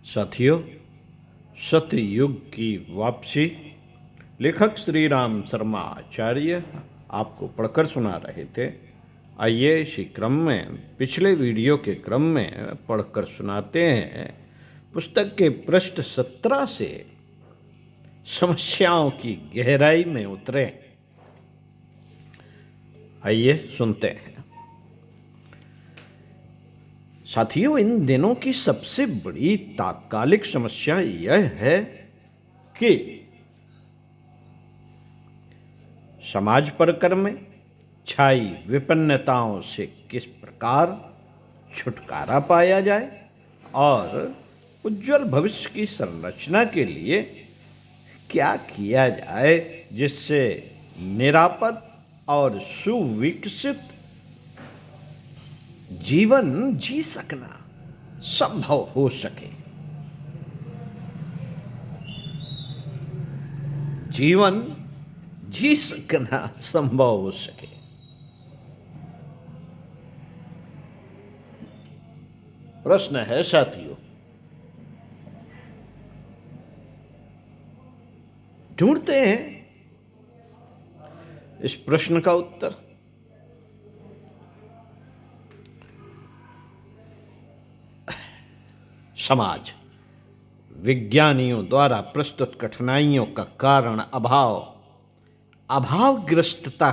साथियों, सतयुग की वापसी लेखक श्री राम शर्मा आचार्य आपको पढ़कर सुना रहे थे। आइए इसी क्रम में पिछले वीडियो के क्रम में पढ़कर सुनाते हैं। पुस्तक के पृष्ठ 17 से समस्याओं की गहराई में उतरे। आइए सुनते हैं। साथियों, इन दिनों की सबसे बड़ी तात्कालिक समस्या यह है कि समाज परिकर में छाई विपन्नताओं से किस प्रकार छुटकारा पाया जाए और उज्जवल भविष्य की संरचना के लिए क्या किया जाए जिससे निरापद और सुविकसित जीवन जी सकना संभव हो सके। जीवन जी सकना संभव हो सके। प्रश्न है साथियों, ढूंढते हैं इस प्रश्न का उत्तर। समाज विज्ञानियों द्वारा प्रस्तुत कठिनाइयों का कारण अभावग्रस्तता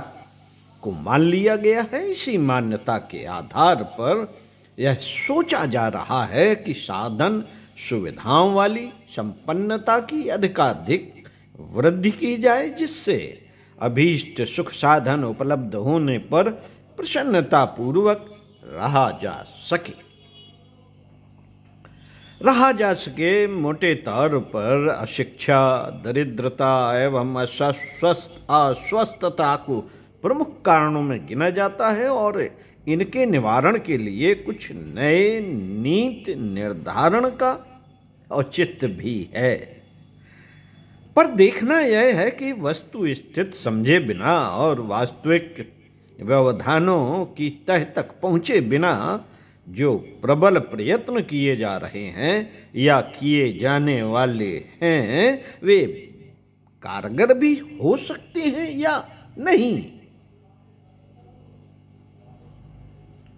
को मान लिया गया है। इसी मान्यता के आधार पर यह सोचा जा रहा है कि साधन सुविधाओं वाली संपन्नता की अधिकाधिक वृद्धि की जाए, जिससे अभीष्ट सुख साधन उपलब्ध होने पर प्रसन्नता पूर्वक रहा जा सके। मोटे तौर पर अशिक्षा, दरिद्रता एवं अस्वस्थता को प्रमुख कारणों में गिना जाता है और इनके निवारण के लिए कुछ नए नीति निर्धारण का औचित्य भी है। पर देखना यह है कि वस्तु स्थिति समझे बिना और वास्तविक व्यवधानों की तह तक पहुँचे बिना जो प्रबल प्रयत्न किए जा रहे हैं या किए जाने वाले हैं, वे कारगर भी हो सकते हैं या नहीं।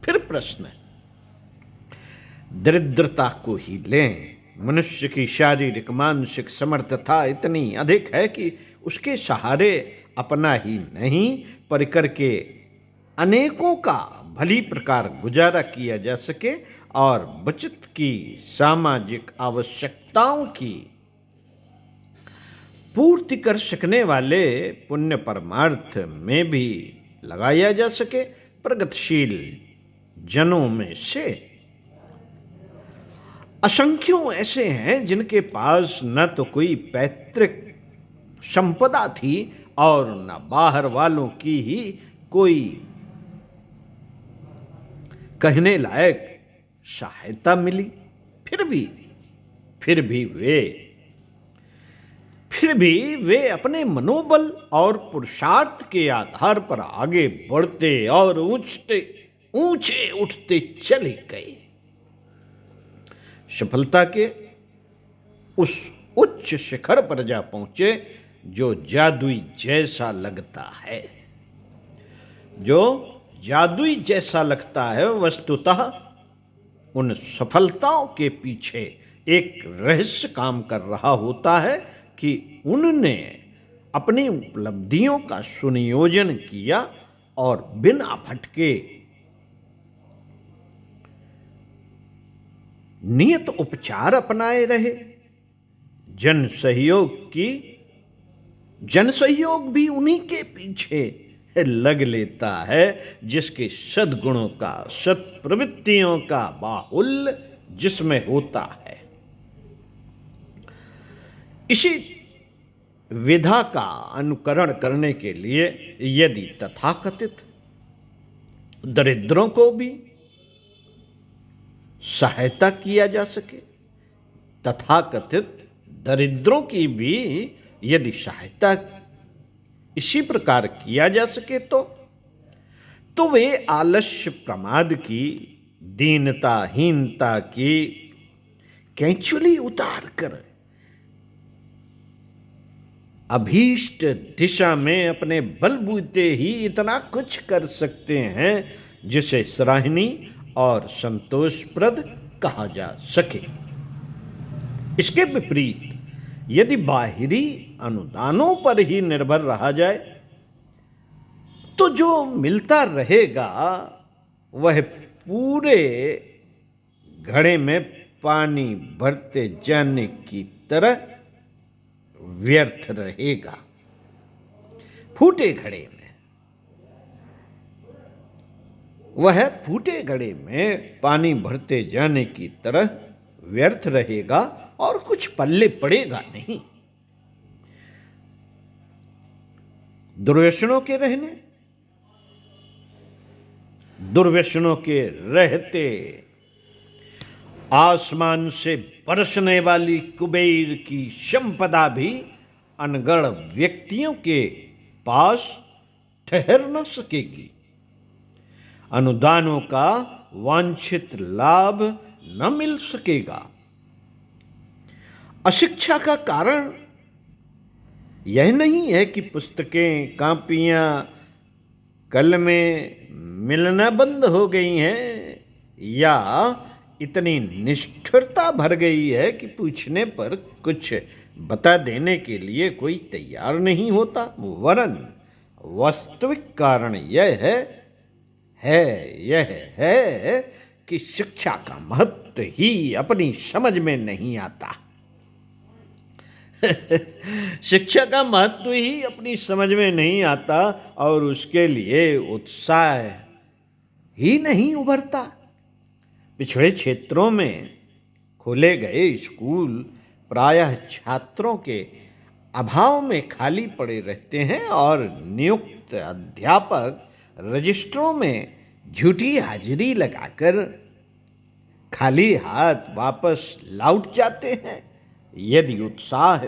फिर प्रश्न, दरिद्रता को ही लें। मनुष्य की शारीरिक मानसिक समर्थता इतनी अधिक है कि उसके सहारे अपना ही नहीं, परिकर के अनेकों का भली प्रकार गुजारा किया जा सके और बचत की सामाजिक आवश्यकताओं की पूर्ति कर सकने वाले पुण्य परमार्थ में भी लगाया जा सके। प्रगतिशील जनों में से असंख्यों ऐसे हैं जिनके पास न तो कोई पैतृक संपदा थी और न बाहर वालों की ही कोई कहने लायक सहायता मिली। फिर भी वे अपने मनोबल और पुरुषार्थ के आधार पर आगे बढ़ते और ऊंचे उठते चले गए। सफलता के उस उच्च शिखर पर जा पहुंचे जो जादुई जैसा लगता है। वस्तुतः उन सफलताओं के पीछे एक रहस्य काम कर रहा होता है कि उनने अपनी उपलब्धियों का सुनियोजन किया और बिना भटके नियत उपचार अपनाए रहे। जन सहयोग भी उन्हीं के पीछे लग लेता है जिसके सद्गुणों का, सत्प्रवृत्तियों का बाहुल्य जिसमें होता है। इसी विधा का अनुकरण करने के लिए यदि तथाकथित दरिद्रों को भी सहायता किया जा सके, तथाकथित दरिद्रों की भी यदि सहायता इसी प्रकार किया जा सके तो वे आलस्य प्रमाद की, दीनता हीनता की कैंचुली उतार कर अभीष्ट दिशा में अपने बलबूते ही इतना कुछ कर सकते हैं जिसे सराहनीय और संतोषप्रद कहा जा सके। इसके विपरीत यदि बाहरी अनुदानों पर ही निर्भर रहा जाए तो जो मिलता रहेगा वह पूरे घड़े में पानी भरते जाने की तरह व्यर्थ रहेगा। फूटे घड़े में वह फूटे घड़े में पानी भरते जाने की तरह व्यर्थ रहेगा और कुछ पल्ले पड़ेगा नहीं। दुर्व्यसनों के रहते आसमान से बरसने वाली कुबेर की संपदा भी अनगढ़ व्यक्तियों के पास ठहर न सकेगी। अनुदानों का वांछित लाभ न मिल सकेगा। अशिक्षा का कारण यह नहीं है कि पुस्तकें, कापियां, कलमें मिलना बंद हो गई हैं या इतनी निष्ठुरता भर गई है कि पूछने पर कुछ बता देने के लिए कोई तैयार नहीं होता, वरन वास्तविक कारण यह है कि शिक्षा का महत्व ही अपनी समझ में नहीं आता। शिक्षा का महत्व ही अपनी समझ में नहीं आता और उसके लिए उत्साह ही नहीं उभरता। पिछड़े क्षेत्रों में खोले गए स्कूल प्रायः छात्रों के अभाव में खाली पड़े रहते हैं और नियुक्त अध्यापक रजिस्ट्रों में झूठी हाजिरी लगाकर खाली हाथ वापस लौट जाते हैं। यदि उत्साह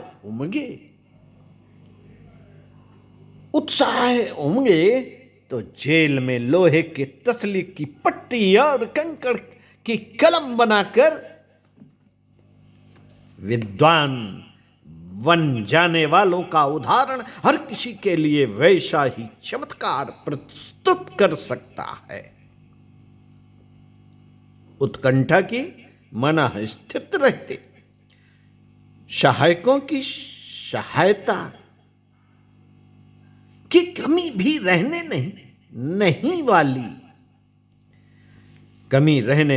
उमगे तो जेल में लोहे के तसली की पट्टी और कंकड़ की कलम बनाकर विद्वान बन जाने वालों का उदाहरण हर किसी के लिए वैसा ही चमत्कार प्रस्तुत कर सकता है। उत्कंठा की मना स्थित रहते सहायकों की सहायता की कमी भी रहने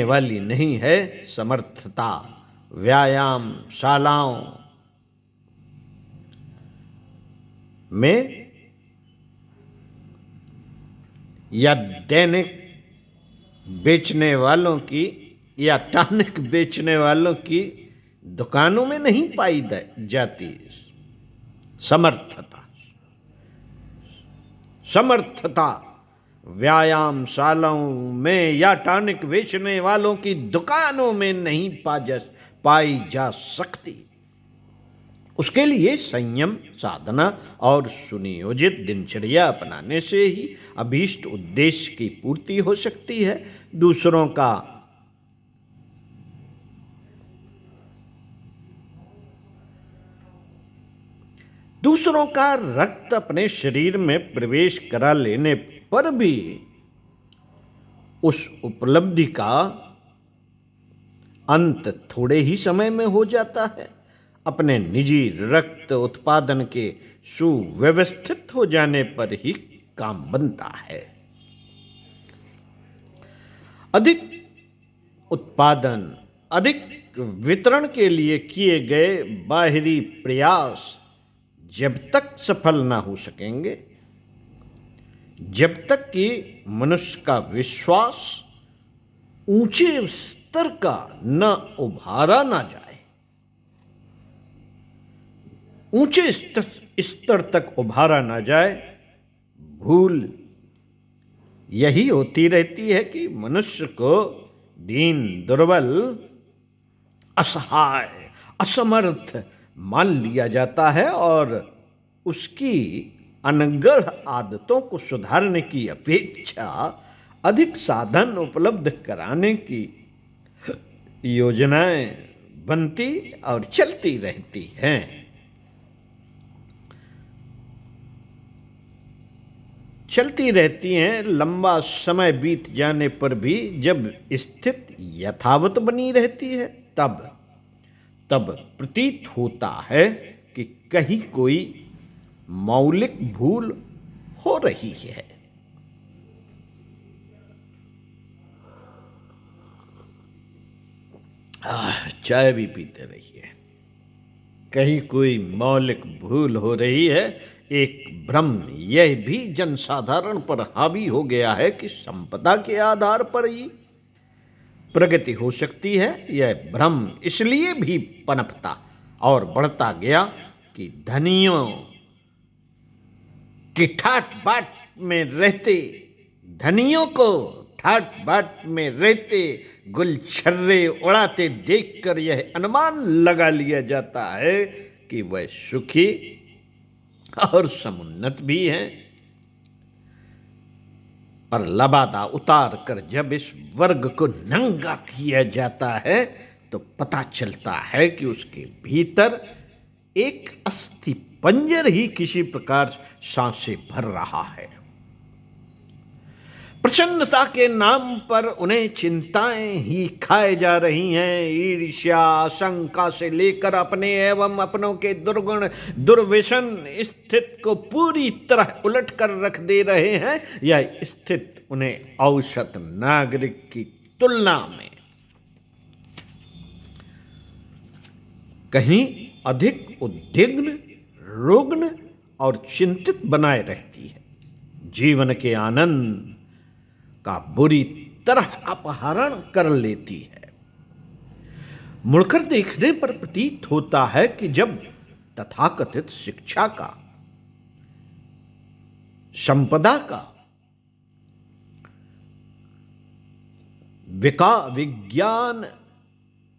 वाली नहीं है। समर्थता व्यायाम शालाओं में या दैनिक बेचने वालों की या टॉनिक बेचने वालों की दुकानों में नहीं पाई जाती। समर्थता व्यायाम शालाओं में या टॉनिक बेचने वालों की दुकानों में नहीं पाई जा सकती। उसके लिए संयम, साधना और सुनियोजित दिनचर्या अपनाने से ही अभीष्ट उद्देश्य की पूर्ति हो सकती है। दूसरों का रक्त अपने शरीर में प्रवेश करा लेने पर भी उस उपलब्धि का अंत थोड़े ही समय में हो जाता है। अपने निजी रक्त उत्पादन के सुव्यवस्थित हो जाने पर ही काम बनता है। अधिक उत्पादन, अधिक वितरण के लिए किए गए बाहरी प्रयास जब तक सफल ना हो सकेंगे, जब तक कि मनुष्य का विश्वास ऊंचे स्तर का न उभारा ना जाए, ऊंचे स्तर तक उभारा ना जाए, भूल यही होती रहती है कि मनुष्य को दीन, दुर्बल, असहाय, असमर्थ मान लिया जाता है और उसकी अनगढ़ आदतों को सुधारने की अपेक्षा अधिक साधन उपलब्ध कराने की योजनाएं बनती और चलती रहती हैं। चलती रहती हैं, लंबा समय बीत जाने पर भी जब स्थिति यथावत बनी रहती है तब तब प्रतीत होता है कि कहीं कोई मौलिक भूल हो रही है। चाय भी पीते रहिए। कहीं कोई मौलिक भूल हो रही है। एक भ्रम यह भी जनसाधारण पर हावी हो गया है कि संपदा के आधार पर ही प्रगति हो सकती है। यह भ्रम इसलिए भी पनपता और बढ़ता गया कि धनियों की ठाट बाट में रहते धनियों को ठाट बाट में रहते गुलछर्रे उड़ाते देखकर यह अनुमान लगा लिया जाता है कि वह सुखी और समुन्नत भी हैं। पर लबादा उतार कर जब इस वर्ग को नंगा किया जाता है तो पता चलता है कि उसके भीतर एक अस्थि पंजर ही किसी प्रकार सांसें भर रहा है। प्रसन्नता के नाम पर उन्हें चिंताएं ही खाए जा रही हैं। ईर्ष्या आशंका से लेकर अपने एवं अपनों के दुर्गुण दुर्व्यसन स्थिति को पूरी तरह उलट कर रख दे रहे हैं। यह स्थिति उन्हें औसत नागरिक की तुलना में कहीं अधिक उद्विग्न, रुग्ण और चिंतित बनाए रहती है। जीवन के आनंद का बुरी तरह अपहरण कर लेती है। मुड़कर देखने पर प्रतीत होता है कि जब तथाकथित शिक्षा का, संपदा का,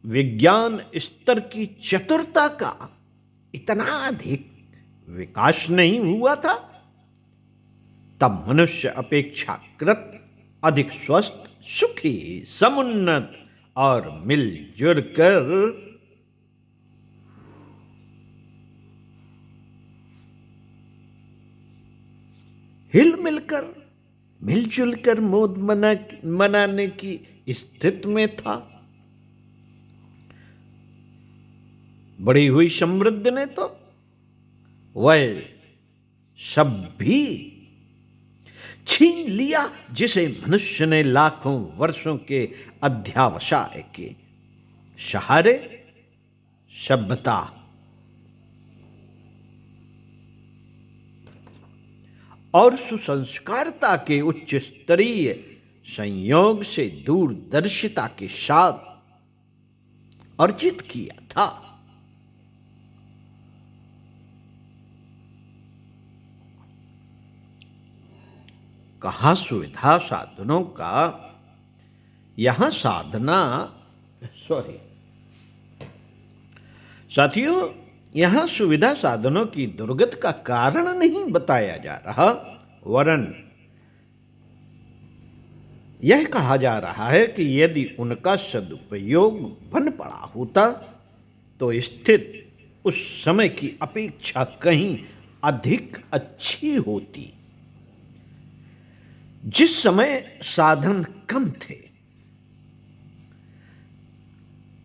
विज्ञान स्तर की चतुरता का इतना अधिक विकास नहीं हुआ था, तब मनुष्य अपेक्षाकृत अधिक स्वस्थ, सुखी, समुन्नत और मिलजुल कर मिलजुल कर मौज मनाने की स्थिति में था। बढ़ी हुई समृद्धि ने तो वह सब भी छीन लिया जिसे मनुष्य ने लाखों वर्षों के अध्यावसाय के सहारे सभ्यता और सुसंस्कारता के उच्च स्तरीय संयोग से दूरदर्शिता के साथ अर्जित किया था। कहाँ सुविधा साधनों का यहाँ साथियों, यहाँ सुविधा साधनों की दुर्गति का कारण नहीं बताया जा रहा, वरन यह कहा जा रहा है कि यदि उनका सदुपयोग बन पड़ा होता तो स्थिति उस समय की अपेक्षा कहीं अधिक अच्छी होती, जिस समय साधन कम थे।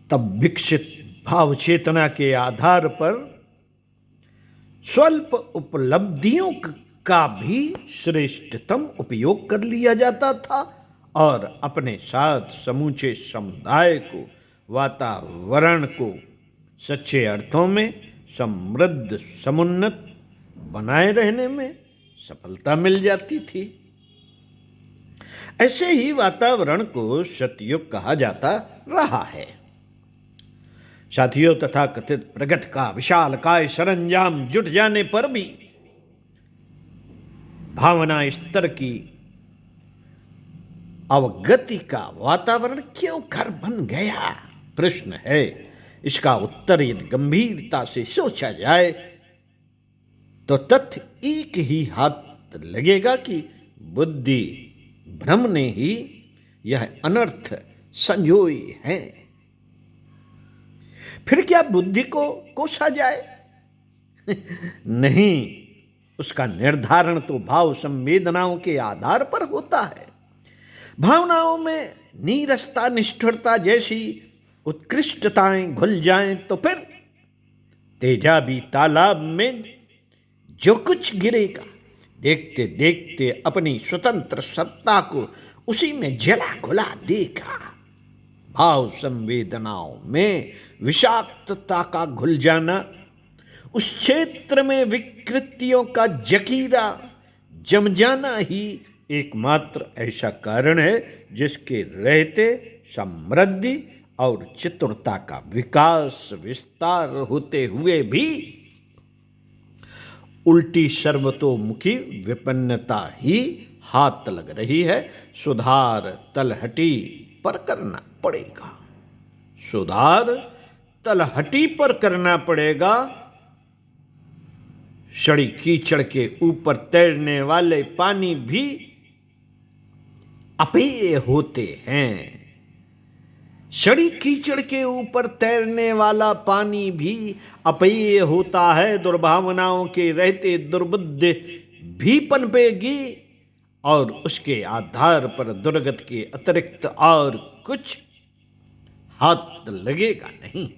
तब विकसित भाव चेतना के आधार पर स्वल्प उपलब्धियों का भी श्रेष्ठतम उपयोग कर लिया जाता था और अपने साथ समूचे समुदाय को, वातावरण को सच्चे अर्थों में समृद्ध, समुन्नत बनाए रहने में सफलता मिल जाती थी। ऐसे ही वातावरण को सतयुग कहा जाता रहा है। साथियों, तथा कथित प्रगट का विशाल काय सरंजाम जुट जाने पर भी भावना स्तर की अवगति का वातावरण क्यों घर बन गया, प्रश्न है। इसका उत्तर यदि गंभीरता से सोचा जाए तो तथ्य एक ही हाथ लगेगा कि बुद्धि भ्रम ने ही यह अनर्थ संजोए हैं। फिर क्या बुद्धि को कोसा जाए? नहीं, उसका निर्धारण तो भाव संवेदनाओं के आधार पर होता है। भावनाओं में नीरसता, निष्ठुरता जैसी उत्कृष्टताएं घुल जाएं तो फिर तेजाबी तालाब में जो कुछ गिरेगा, देखते देखते अपनी स्वतंत्र सत्ता को उसी में जला घुला देगा। भाव संवेदनाओं में विषाक्तता का घुल जाना, उस क्षेत्र में विकृतियों का जकीरा जम जाना ही एकमात्र ऐसा कारण है जिसके रहते समृद्धि और चतुरता का विकास विस्तार होते हुए भी उल्टी सर्वतोमुखी विपन्नता ही हाथ लग रही है। सुधार तलहटी पर करना पड़ेगा, सुधार तलहटी पर करना पड़ेगा। सड़ी कीचड़ के ऊपर तैरने वाले पानी भी अपेय होते हैं। सड़ी कीचड़ के ऊपर तैरने वाला पानी भी अपेय होता है। दुर्भावनाओं के रहते दुर्बुद्धि भी पनपेगी और उसके आधार पर दुर्गत के अतिरिक्त और कुछ हाथ लगेगा नहीं।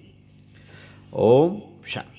ओम शांति।